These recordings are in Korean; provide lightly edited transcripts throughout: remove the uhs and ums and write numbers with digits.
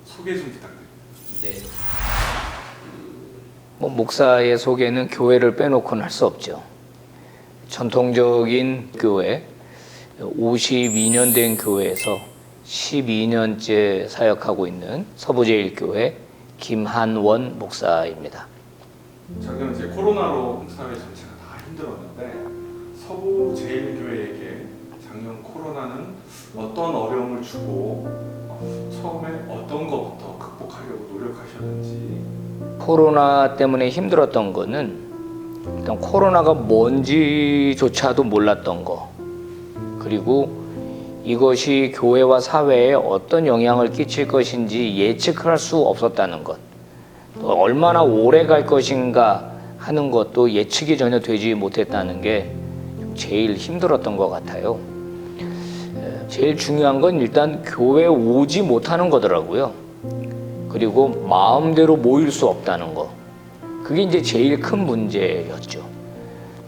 소개 좀 부탁드립니다. 네. 목사의 소개는 교회를 빼놓고는 할 수 없죠. 전통적인 교회, 52년 된 교회에서 12년째 사역하고 있는 서부제일교회 김한원 목사입니다. 작년 이제 코로나로 사회 전체가 다 힘들었는데 서부제일교회에게 작년 코로나는 어떤 어려움을 주고 처음에 어떤 것부터 극복하려고 노력하셨는지. 코로나 때문에 힘들었던 거는 일단 코로나가 뭔지조차도 몰랐던 거, 그리고 이것이 교회와 사회에 어떤 영향을 끼칠 것인지 예측할 수 없었다는 것, 또 얼마나 오래 갈 것인가 하는 것도 예측이 전혀 되지 못했다는 게 제일 힘들었던 것 같아요. 제일 중요한 건 일단 교회에 오지 못하는 거더라고요. 그리고 마음대로 모일 수 없다는 거, 그게 이제 제일 큰 문제였죠.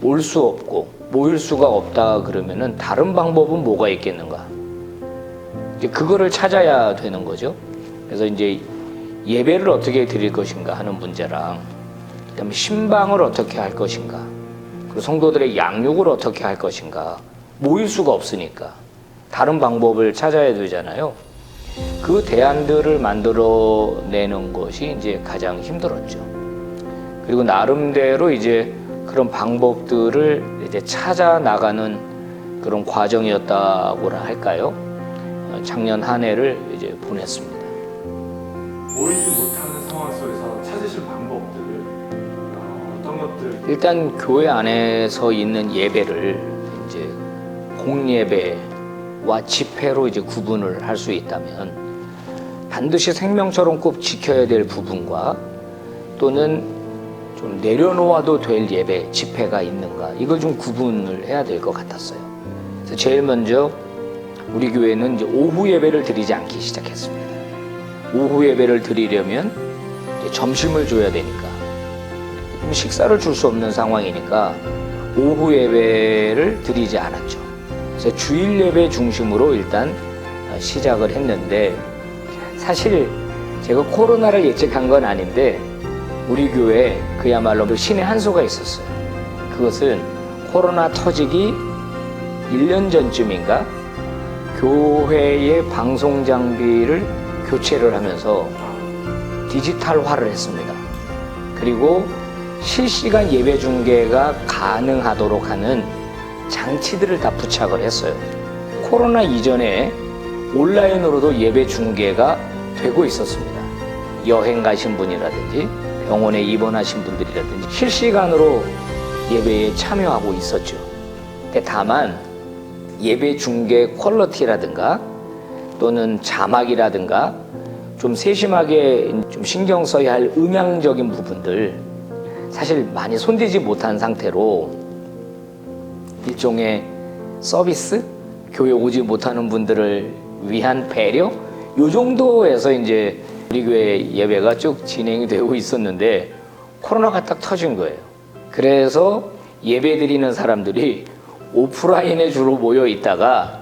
올 수 없고 모일 수가 없다 그러면은 다른 방법은 뭐가 있겠는가? 이제 그거를 찾아야 되는 거죠. 그래서 이제 예배를 어떻게 드릴 것인가 하는 문제랑, 그다음에 신방을 어떻게 할 것인가, 그리고 성도들의 양육을 어떻게 할 것인가, 모일 수가 없으니까 다른 방법을 찾아야 되잖아요. 그 대안들을 만들어내는 것이 이제 가장 힘들었죠. 그리고 나름대로 이제 그런 방법들을 이제 찾아 나가는 그런 과정이었다고나 할까요? 작년 한 해를 이제 보냈습니다. 모이지 못하는 상황 속에서 찾으실 방법들, 어떤 것들? 일단 교회 안에서 있는 예배를 이제 공예배와 집회로 이제 구분을 할 수 있다면, 반드시 생명처럼 꼭 지켜야 될 부분과 또는 좀 내려놓아도 될 예배, 집회가 있는가, 이걸 좀 구분을 해야 될 것 같았어요. 그래서 제일 먼저 우리 교회는 이제 오후 예배를 드리지 않기 시작했습니다. 오후 예배를 드리려면 이제 점심을 줘야 되니까, 그럼 식사를 줄 수 없는 상황이니까 오후 예배를 드리지 않았죠. 그래서 주일 예배 중심으로 일단 시작을 했는데, 사실 제가 코로나를 예측한 건 아닌데 우리 교회에 그야말로 신의 한 수가 있었어요. 그것은 코로나 터지기 1년 전쯤인가 교회의 방송 장비를 교체를 하면서 디지털화를 했습니다. 그리고 실시간 예배 중계가 가능하도록 하는 장치들을 다 부착을 했어요. 코로나 이전에 온라인으로도 예배 중계가 되고 있었습니다. 여행 가신 분이라든지 병원에 입원하신 분들이라든지 실시간으로 예배에 참여하고 있었죠. 근데 다만 예배 중계 퀄리티라든가 또는 자막이라든가 좀 세심하게 좀 신경 써야 할 음향적인 부분들, 사실 많이 손대지 못한 상태로 일종의 서비스? 교회 오지 못하는 분들을 위한 배려? 요 정도에서 이제 우리 교회 예배가 쭉 진행이 되고 있었는데 코로나가 딱 터진 거예요. 그래서 예배 드리는 사람들이 오프라인에 주로 모여 있다가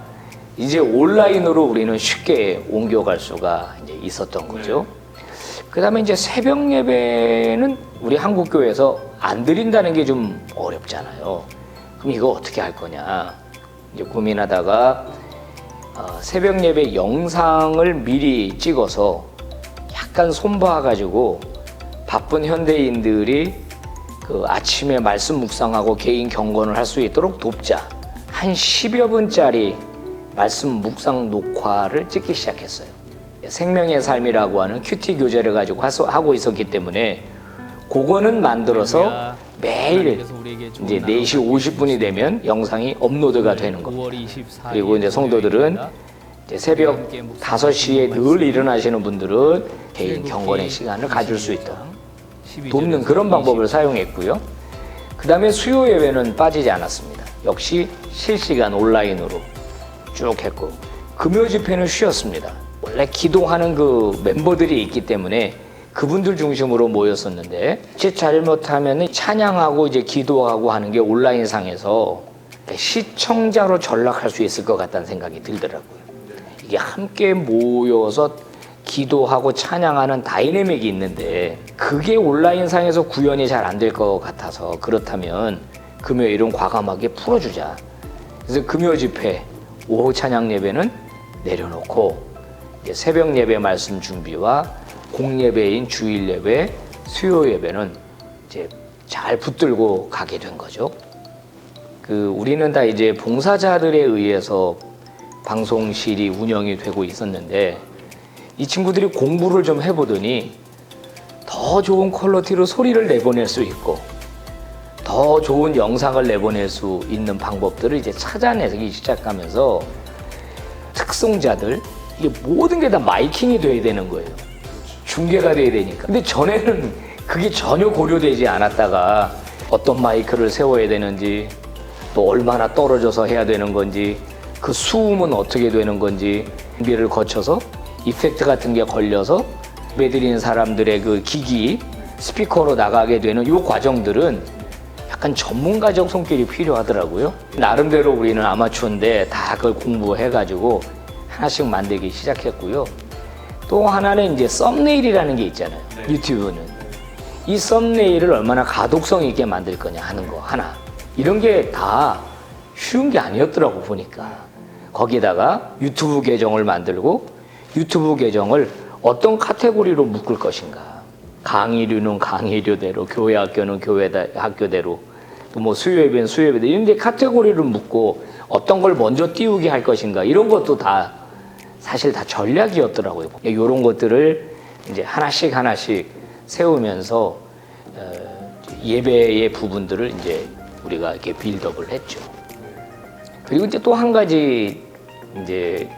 이제 온라인으로 우리는 쉽게 옮겨갈 수가 이제 있었던 거죠. 그 다음에 이제 새벽 예배는 우리 한국교회에서 안 드린다는 게 좀 어렵잖아요. 그럼 이거 어떻게 할 거냐 이제 고민하다가 새벽 예배 영상을 미리 찍어서 약간 손봐가지고 바쁜 현대인들이 그 아침에 말씀 묵상하고 개인 경건을 할 수 있도록 돕자. 한 10여 분짜리 말씀 묵상 녹화를 찍기 시작했어요. 생명의 삶이라고 하는 큐티 교재를 가지고 하고 있었기 때문에 그거는 만들어서 매일 이제 4시 50분이 되면 영상이 업로드가 되는 겁니다. 그리고 이제 성도들은 이제 새벽 5시에 늘 일어나시는 분들은 개인 경건의 시간을 가질 수 있도록 돕는 그런 방법을 사용했고요. 그 다음에 수요 예배는 빠지지 않았습니다. 역시 실시간 온라인으로 쭉 했고, 금요 집회는 쉬었습니다. 원래 기도하는 그 멤버들이 있기 때문에 그분들 중심으로 모였었는데, 제 잘못하면 찬양하고 이제 기도하고 하는 게 온라인상에서 시청자로 전락할 수 있을 것 같다는 생각이 들더라고요. 이게 함께 모여서 기도하고 찬양하는 다이내믹이 있는데 그게 온라인상에서 구현이 잘 안 될 것 같아서 그렇다면 금요일은 과감하게 풀어주자. 그래서 금요 집회, 오후 찬양 예배는 내려놓고 이제 새벽 예배 말씀 준비와 공예배인 주일 예배, 수요 예배는 이제 잘 붙들고 가게 된 거죠. 우리는 다 이제 봉사자들에 의해서 방송실이 운영이 되고 있었는데 이 친구들이 공부를 좀 해보더니 더 좋은 퀄리티로 소리를 내보낼 수 있고 더 좋은 영상을 내보낼 수 있는 방법들을 이제 찾아내기 시작하면서 특성자들, 이게 모든 게 다 마이킹이 돼야 되는 거예요. 중계가 돼야 되니까. 근데 전에는 그게 전혀 고려되지 않았다가 어떤 마이크를 세워야 되는지 또 얼마나 떨어져서 해야 되는 건지 그 수음은 어떻게 되는 건지 준비를 거쳐서 이펙트 같은 게 걸려서 예배드리는 사람들의 그 기기 스피커로 나가게 되는 이 과정들은 약간 전문가적 손길이 필요하더라고요. 나름대로 우리는 아마추어인데 다 그걸 공부해가지고 하나씩 만들기 시작했고요. 또 하나는 이제 썸네일이라는 게 있잖아요. 유튜브는. 이 썸네일을 얼마나 가독성 있게 만들 거냐 하는 거 하나. 이런 게 다 쉬운 게 아니었더라고 보니까. 거기다가 유튜브 계정을 만들고 유튜브 계정을 어떤 카테고리로 묶을 것인가. 강의료는 강의료대로, 교회 학교는 교회 학교대로, 또 뭐 수요예배는 수요예배대로 이런 데 카테고리를 묶고 어떤 걸 먼저 띄우게 할 것인가. 이런 것도 다 사실 다 전략이었더라고요. 이런 것들을 이제 하나씩 세우면서 예배의 부분들을 이제 우리가 이렇게 빌드업을 했죠. 그리고 이제 또 한 가지 이제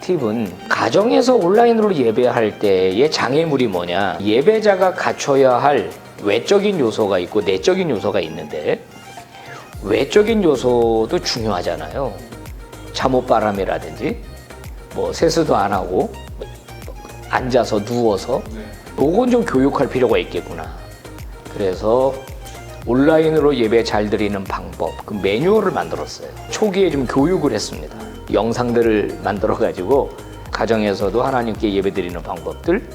팁은 가정에서 온라인으로 예배할 때의 장애물이 뭐냐. 예배자가 갖춰야 할 외적인 요소가 있고 내적인 요소가 있는데 외적인 요소도 중요하잖아요. 잠옷바람이라든지 뭐 세수도 안 하고 앉아서 누워서 요건 좀 교육할 필요가 있겠구나. 그래서 온라인으로 예배 잘 드리는 방법, 그 매뉴얼을 만들었어요. 초기에 좀 교육을 했습니다. 영상들을 만들어가지고 가정에서도 하나님께 예배 드리는 방법들,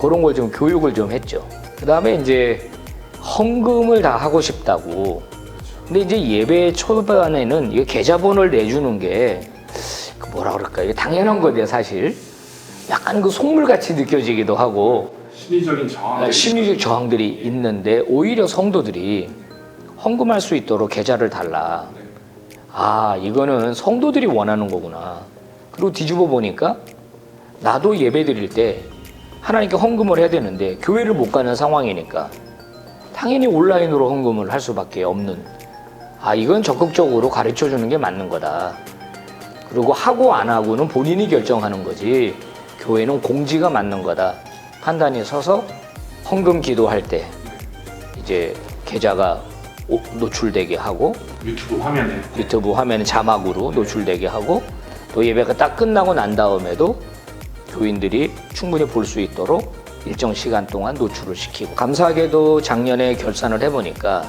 그런 걸 좀 교육을 좀 했죠. 그 다음에 이제 헌금을 다 하고 싶다고. 근데 이제 예배 초반에는 이 계좌번호를 내주는 게 뭐라 그럴까, 이게 당연한 건데 사실 약간 그 속물같이 느껴지기도 하고 심리적 저항들이 있는데 오히려 성도들이 헌금할 수 있도록 계좌를 달라. 아, 이거는 성도들이 원하는 거구나. 그리고 뒤집어 보니까 나도 예배 드릴 때 하나님께 헌금을 해야 되는데 교회를 못 가는 상황이니까 당연히 온라인으로 헌금을 할 수밖에 없는, 아, 이건 적극적으로 가르쳐 주는 게 맞는 거다. 그리고 하고 안 하고는 본인이 결정하는 거지 교회는 공지가 맞는 거다 판단이 서서 헌금 기도할 때 이제 계좌가 노출되게 하고 유튜브 화면에 자막으로 노출되게 하고 또 예배가 딱 끝나고 난 다음에도 교인들이 충분히 볼 수 있도록 일정 시간 동안 노출을 시키고, 감사하게도 작년에 결산을 해보니까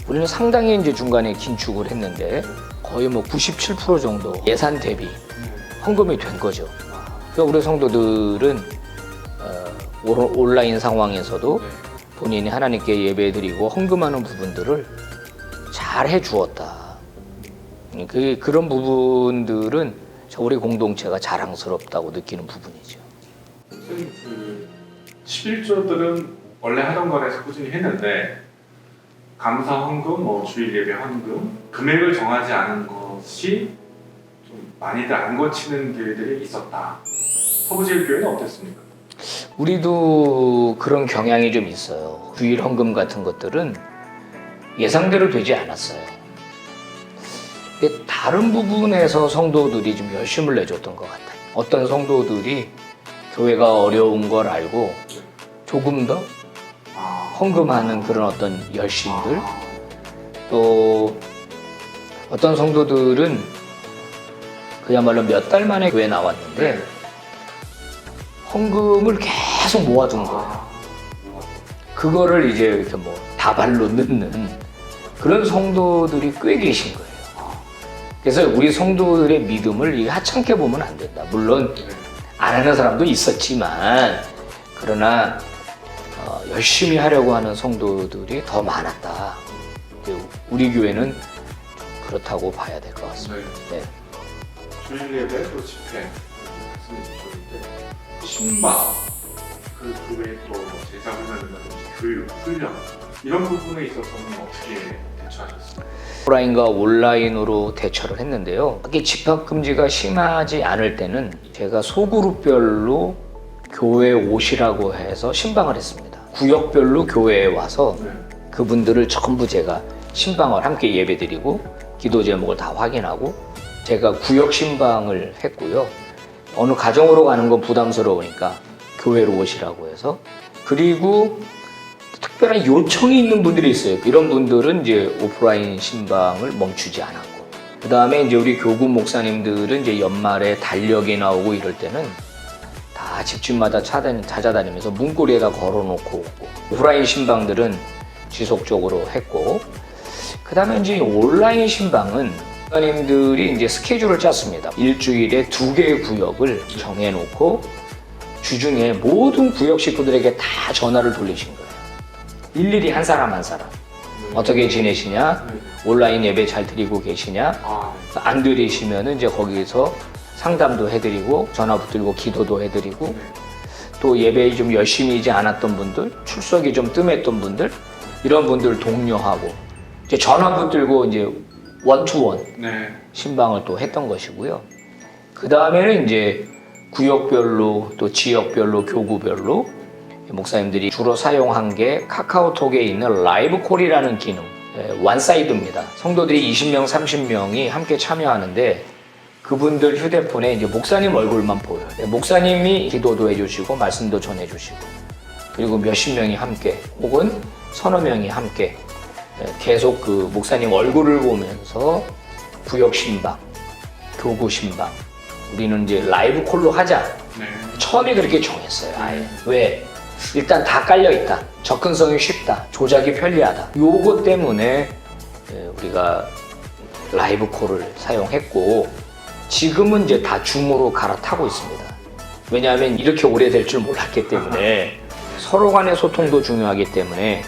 우리는 상당히 이제 중간에 긴축을 했는데 거의 뭐 97% 정도 예산 대비 헌금이 된 거죠. 그러니까 우리 성도들은 온라인 상황에서도 본인이 하나님께 예배드리고 헌금하는 부분들을 잘 해주었다. 그런 부분들은 우리 공동체가 자랑스럽다고 느끼는 부분이죠. 선생님, 그 11조들은 원래 하던 거에서 꾸준히 했는데 감사 헌금, 뭐 주일 예배 헌금, 금액을 정하지 않은 것이 좀 많이들 안 고치는 길들이 있었다. 서부제일교회는 어땠습니까? 우리도 그런 경향이 좀 있어요. 주일 헌금 같은 것들은 예상대로 되지 않았어요. 근데 다른 부분에서 성도들이 좀 열심을 내줬던 것 같아요. 어떤 성도들이 교회가 어려운 걸 알고 조금 더 헌금하는 그런 어떤 열심들, 또 어떤 성도들은 그야말로 몇 달 만에 교회 나왔는데 헌금을 계속 모아둔 거예요. 그거를 이제 이렇게 뭐 다발로 넣는 그런 성도들이 꽤 계신 거예요. 그래서 우리 성도들의 믿음을 이게 하찮게 보면 안 된다. 물론 네. 안 하는 사람도 있었지만 그러나 열심히 하려고 하는 성도들이 더 많았다. 우리 교회는 그렇다고 봐야 될 것 같습니다. 네. 주일 예배 또 집회 말씀해 주셨는데 신방 그 외에 또 제자 훈련이라든지 교육, 훈련 이런 부분에 있어서는 어떻게 대처하셨습니까? 오프라인과 온라인으로 대처를 했는데요. 이게 집합 금지가 심하지 않을 때는 제가 소그룹별로 교회에 오시라고 해서 신방을 했습니다. 구역별로 교회에 와서 네. 그분들을 전부 제가 신방을 함께 예배드리고 기도 제목을 다 확인하고 제가 구역 신방을 했고요. 어느 가정으로 가는 건 부담스러우니까 교회로 오시라고 해서 그리고 특별한 요청이 있는 분들이 있어요. 이런 분들은 이제 오프라인 신방을 멈추지 않았고 그 다음에 이제 우리 교구 목사님들은 이제 연말에 달력이 나오고 이럴 때는 다 집집마다 찾아다니면서 문고리에다 걸어놓고 오고 오프라인 신방들은 지속적으로 했고 그 다음에 이제 온라인 신방은 목사님들이 이제 스케줄을 짰습니다. 일주일에 2개의 구역을 정해놓고 주중에 모든 구역 식구들에게 다 전화를 돌리신 거예요. 일일이 한 사람 한 사람 어떻게 지내시냐, 온라인 예배 잘 드리고 계시냐, 안 드리시면은 이제 거기서 상담도 해드리고 전화 붙들고 기도도 해드리고 또 예배에 좀 열심히지 않았던 분들, 출석이 좀 뜸했던 분들 이런 분들 독려하고 이제 전화 붙들고 이제 원투원 네. 신방을 또 했던 것이고요. 그 다음에는 이제 구역별로 또 지역별로 교구별로 목사님들이 주로 사용한 게 카카오톡에 있는 라이브 콜이라는 기능, 원사이드입니다. 성도들이 20명, 30명이 함께 참여하는데 그분들 휴대폰에 이제 목사님 얼굴만 보여요. 목사님이 기도도 해주시고 말씀도 전해주시고 그리고 몇십 명이 함께 혹은 서너 명이 함께 계속 그 목사님 얼굴을 보면서 구역 신방, 교구 신방 우리는 이제 라이브 콜로 하자. 네. 처음에 그렇게 정했어요. 아예. 왜? 일단 다 깔려 있다. 접근성이 쉽다. 조작이 편리하다. 요거 때문에 우리가 라이브 콜을 사용했고 지금은 이제 다 줌으로 갈아타고 있습니다. 왜냐하면 이렇게 오래될 줄 몰랐기 때문에 서로 간의 소통도 중요하기 때문에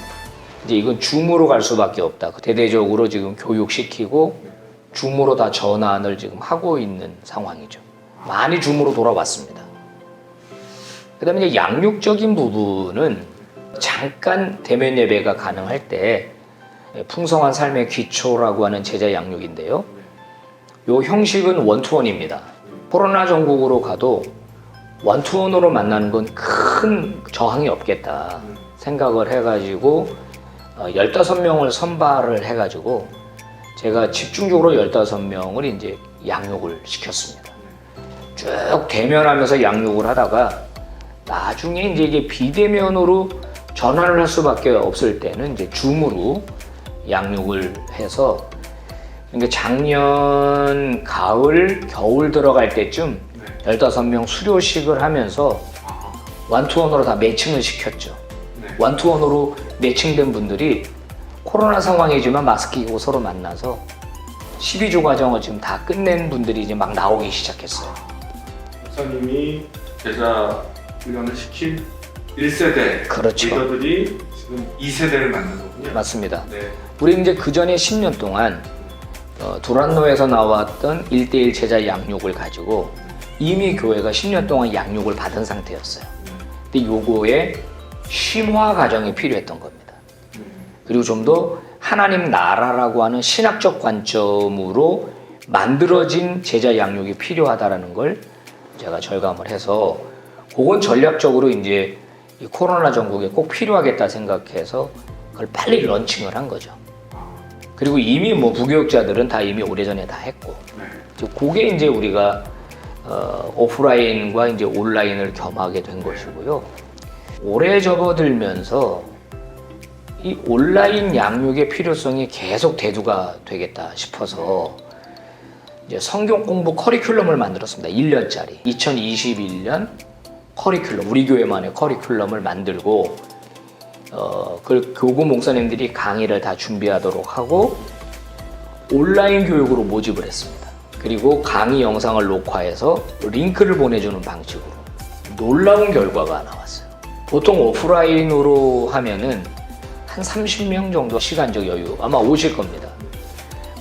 이제 이건 줌으로 갈 수밖에 없다. 대대적으로 지금 교육시키고 줌으로 다 전환을 지금 하고 있는 상황이죠. 많이 줌으로 돌아왔습니다. 그 다음에 이제 양육적인 부분은 잠깐 대면 예배가 가능할 때 풍성한 삶의 기초라고 하는 제자 양육인데요. 요 형식은 원투원입니다. 코로나 전국으로 가도 원투원으로 만나는 건 큰 저항이 없겠다 생각을 해가지고 15명을 선발을 해가지고 제가 집중적으로 15명을 이제 양육을 시켰습니다. 쭉 대면하면서 양육을 하다가 나중에 이제 이게 비대면으로 전환을 할 수밖에 없을 때는 이제 줌으로 양육을 해서 그러니까 작년 가을, 겨울 들어갈 때쯤 15명 수료식을 하면서 원투원으로 다 매칭을 시켰죠. 원투원으로 매칭된 분들이 코로나 상황이지만 마스크 끼고 서로 만나서 12주 과정을 지금 다 끝낸 분들이 이제 막 나오기 시작했어요. 목사님이 제자 훈련을 시킨 1세대 그렇죠. 리더들이 지금 2세대를 만든 거군요. 맞습니다. 네. 우리 이제 그 전에 10년 동안 두란노에서 나왔던 1대1 제자 양육을 가지고 이미 교회가 10년 동안 양육을 받은 상태였어요. 근데 요거에 심화 과정이 필요했던 겁니다. 그리고 좀 더 하나님 나라라고 하는 신학적 관점으로 만들어진 제자 양육이 필요하다라는 걸 제가 절감을 해서 그건 전략적으로 이제 이 코로나 전국에 꼭 필요하겠다 생각해서 그걸 빨리 런칭을 한 거죠. 그리고 이미 뭐 부교육자들은 다 이미 오래전에 다 했고 그게 이제 우리가 오프라인과 이제 온라인을 겸하게 된 것이고요. 오래 접어들면서 이 온라인 양육의 필요성이 계속 대두가 되겠다 싶어서 이제 성경 공부 커리큘럼을 만들었습니다. 1년짜리. 2021년 커리큘럼, 우리 교회만의 커리큘럼을 만들고 그 교구 목사님들이 강의를 다 준비하도록 하고 온라인 교육으로 모집을 했습니다. 그리고 강의 영상을 녹화해서 링크를 보내주는 방식으로 놀라운 결과가 나왔어요. 보통 오프라인으로 하면은 한 30명 정도 시간적 여유 아마 오실 겁니다.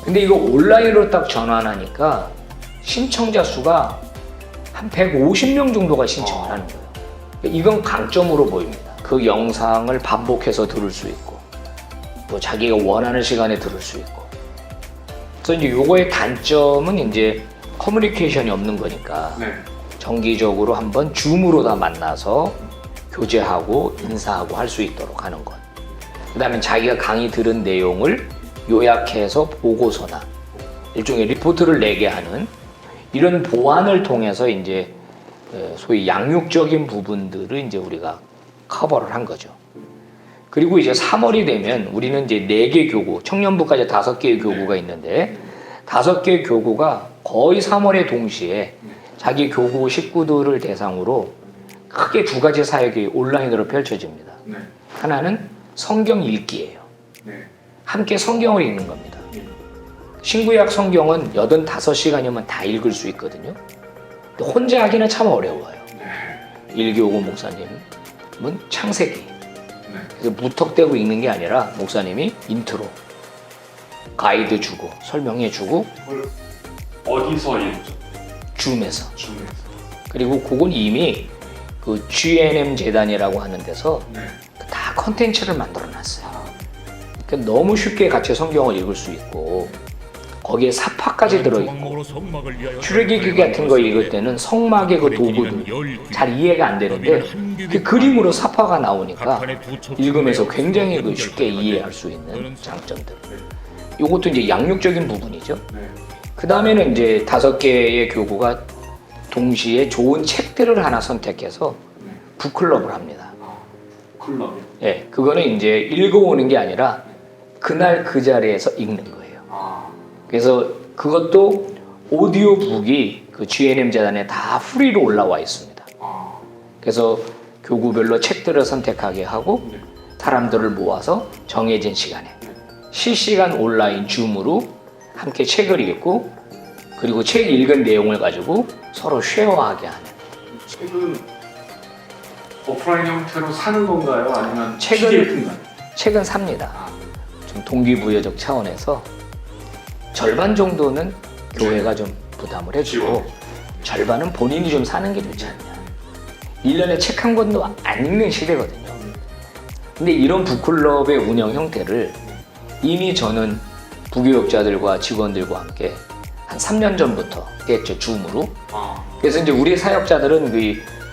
근데 이거 온라인으로 딱 전환하니까 신청자 수가 한 150명 정도가 신청을 하는 거예요. 이건 강점으로 보입니다. 그 영상을 반복해서 들을 수 있고 또 자기가 원하는 시간에 들을 수 있고. 그래서 이제 요거의 단점은 이제 커뮤니케이션이 없는 거니까 네. 정기적으로 한번 줌으로 다 만나서 교제하고 인사하고 할 수 있도록 하는 것. 그다음에 자기가 강의 들은 내용을 요약해서 보고서나 일종의 리포트를 내게 하는 이런 보완을 통해서 이제 소위 양육적인 부분들을 이제 우리가 커버를 한 거죠. 그리고 이제 3월이 되면 우리는 이제 4개 교구, 청년부까지 5개의 교구가 있는데 5개의 교구가 거의 3월에 동시에 자기 교구 식구들을 대상으로 크게 2가지 사역이 온라인으로 펼쳐집니다. 네. 하나는 성경 읽기예요. 네. 함께 성경을 읽는 겁니다. 신구약 성경은 85시간이면 다 읽을 수 있거든요. 근데 혼자 하기는 참 어려워요. 네. 일교구 목사님은 창세기. 네. 그래서 무턱대고 읽는 게 아니라 목사님이 인트로, 가이드 주고, 설명해 주고, 그걸 어디서 읽죠? 줌에서. 줌에서. 그리고 그건 이미 그 GNM 재단이라고 하는 데서 네. 다 컨텐츠를 만들어 놨어요. 그러니까 너무 쉽게 같이 성경을 읽을 수 있고, 거기에 사파까지 들어있고, 출애굽기 같은 거 읽을 때는 성막의 그 도구들 잘 이해가 안 되는데 그 그림으로 사파가 나오니까 읽으면서 굉장히 그 쉽게 이해할 수 있는 장점들. 이것도 이제 양육적인 부분이죠. 네. 그 다음에는 이제 5개의 교구가 동시에 좋은 책들을 하나 선택해서 북클럽을 합니다. 클럽이요. 예, 그거는 이제 읽어오는 게 아니라 그날 그 자리에서 읽는 거예요. 그래서 그것도 오디오북이 그 GNM 재단에 다 프리로 올라와 있습니다. 그래서 교구별로 책들을 선택하게 하고 사람들을 모아서 정해진 시간에 실시간 온라인 줌으로 함께 책을 읽고 그리고 책 읽은 내용을 가지고 서로 쉐어하게 하는. 책은 오프라인 형태로 사는 건가요? 아니면 책은- PDF인가요? 책은 삽니다. 좀 동기부여적 차원에서 절반 정도는 교회가 좀 부담을 해주고 절반은 본인이 좀 사는 게 좋지 않냐. 1년에 책 한 권도 안 읽는 시대거든요. 근데 이런 북클럽의 운영 형태를 이미 저는 부교육자들과 직원들과 함께 한 3년 전부터 했죠, 줌으로. 그래서 이제 우리 사역자들은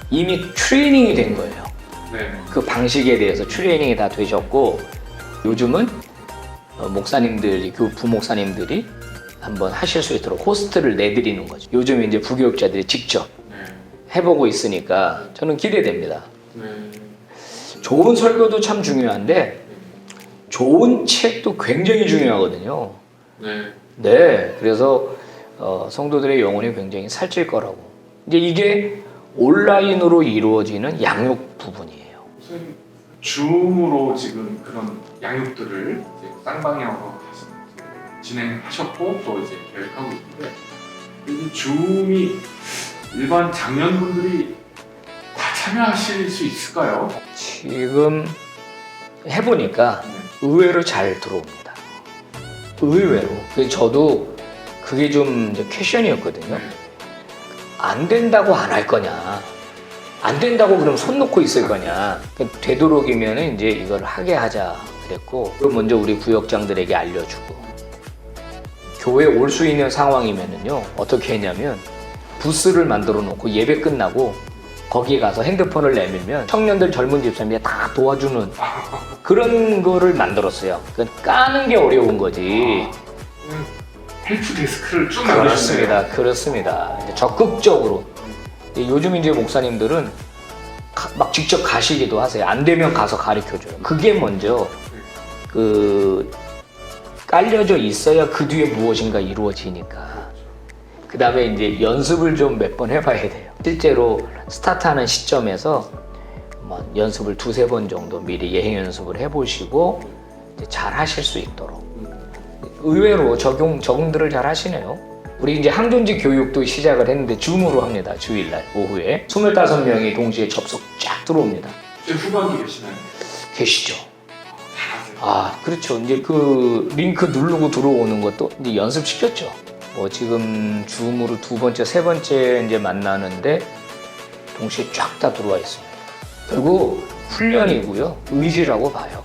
이미 트레이닝이 된 거예요. 네. 그 방식에 대해서 트레이닝이 다 되셨고 요즘은 목사님들이, 그 부목사님들이 한번 하실 수 있도록 호스트를 내드리는 거죠. 요즘 이제 부교육자들이 직접 네. 해보고 있으니까 저는 기대됩니다. 네. 좋은 설교도 참 중요한데 좋은 책도 굉장히 중요하거든요. 네. 네, 그래서 성도들의 영혼이 굉장히 살찔 거라고. 이제 이게 온라인으로 이루어지는 양육 부분이에요. 선생님, 줌으로 지금 그런 양육들을 이제 쌍방향으로 다시 진행하셨고 또 이제 계획하고 있는데 이 줌이 일반 장년분들이 다 참여하실 수 있을까요? 지금 해보니까 네. 의외로 잘 들어옵니다. 의외로. 그래서 저도 그게 좀 이제 퀘션이었거든요. 안 된다고 안 할 거냐. 안 된다고 그럼 손 놓고 있을 거냐. 되도록이면 이제 이걸 하게 하자 그랬고, 그럼 먼저 우리 구역장들에게 알려주고, 교회에 올 수 있는 상황이면은요, 어떻게 했냐면, 부스를 만들어 놓고 예배 끝나고, 거기에 가서 핸드폰을 내밀면 청년들 젊은 집사님이 다 도와주는 그런 거를 만들었어요. 까는 게 어려운 거지. 헬프 데스크를 쭉 만드셨네요. 그렇습니다. 그렇습니다. 이제 적극적으로. 요즘 이제 목사님들은 막 직접 가시기도 하세요. 안 되면 가서 가르쳐줘요. 그게 먼저 깔려져 있어야 그 뒤에 무엇인가 이루어지니까. 그 다음에 이제 연습을 좀 몇 번 해봐야 돼요. 실제로 스타트하는 시점에서 연습을 2-3번 정도 미리 예행 연습을 해보시고 잘 하실 수 있도록. 의외로 적용들을 잘 하시네요. 우리 이제 항존지 교육도 시작을 했는데 줌으로 합니다. 주일날 오후에 25명이 동시에 접속 쫙 들어옵니다. 지금 후반기 계시나요? 계시죠? 잘하세요. 아, 그렇죠. 이제 그 링크 누르고 들어오는 것도 이제 연습시켰죠. 뭐 지금 줌으로 두 번째, 세 번째 이제 만나는데 동시에 쫙 다 들어와 있습니다. 결국 훈련이고요. 의지라고 봐요.